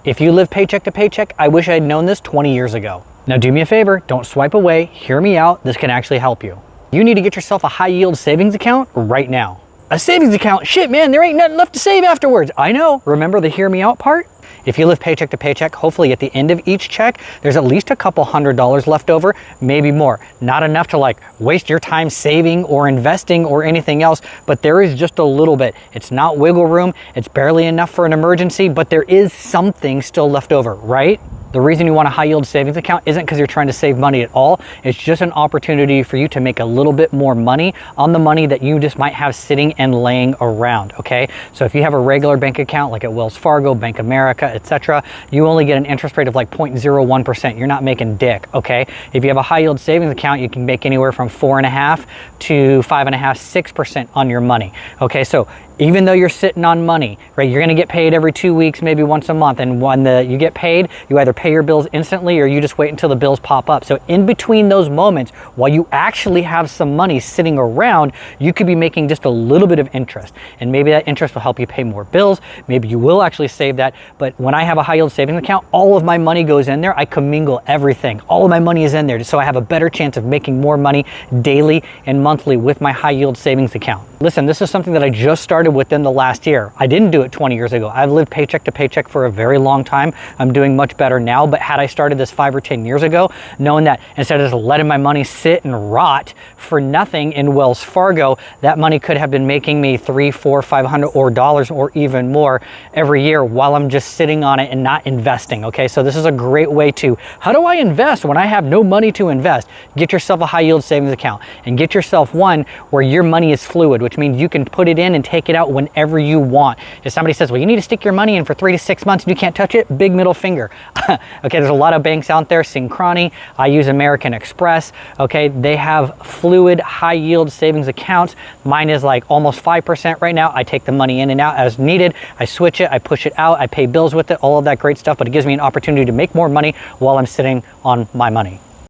If you live paycheck to paycheck, I wish I had known this 20 years ago. Now do me a favor, don't swipe away, hear me out, this can actually help you. You need to get yourself a high yield savings account right now. A savings account? Shit man, there ain't nothing left to save afterwards. I know, remember the hear me out part? If you live paycheck to paycheck, hopefully at the end of each check, there's at least a couple $100s left over, maybe more. Not enough to like waste your time saving or investing or anything else, but there is just a little bit. It's not wiggle room, it's barely enough for an emergency, but there is something still left over, right? The reason you want a high yield savings account isn't because you're trying to save money at all. It's just an opportunity for you to make a little bit more money on the money that you just might have sitting and laying around, okay? So if you have a regular bank account like at Wells Fargo, Bank of America, etc., you only get an interest rate of like 0.01%. You're not making dick, okay? If you have a high yield savings account, you can make anywhere from 4.5 to 5.5, 6% on your money, okay? So even though you're sitting on money, right? You're gonna get paid every 2 weeks, maybe once a month. And when you get paid, you either pay your bills instantly or you just wait until the bills pop up. So in between those moments, while you actually have some money sitting around, you could be making just a little bit of interest. And maybe that interest will help you pay more bills. Maybe you will actually save that. But when I have a high yield savings account, all of my money goes in there. I commingle everything. All of my money is in there. So I have a better chance of making more money daily and monthly with my high yield savings account. Listen, this is something that I just started within the last year. I didn't do it 20 years ago. I've lived paycheck to paycheck for a very long time. I'm doing much better now, but had I started this 5 or 10 years ago, knowing that instead of just letting my money sit and rot for nothing in Wells Fargo, that money could have been making me $300, $400, $500 or even more every year while I'm just sitting on it and not investing, okay? So this is a great way to, how do I invest when I have no money to invest? Get yourself a high yield savings account and get yourself one where your money is fluid, which means you can put it in and take it out whenever you want. If somebody says, well, you need to stick your money in for 3 to 6 months and you can't touch it, big middle finger. Okay, there's a lot of banks out there, Synchrony, I use American Express, okay? They have fluid high yield savings accounts. Mine is like almost 5% right now. I take the money in and out as needed. I switch it, I push it out, I pay bills with it, all of that great stuff, but it gives me an opportunity to make more money while I'm sitting on my money.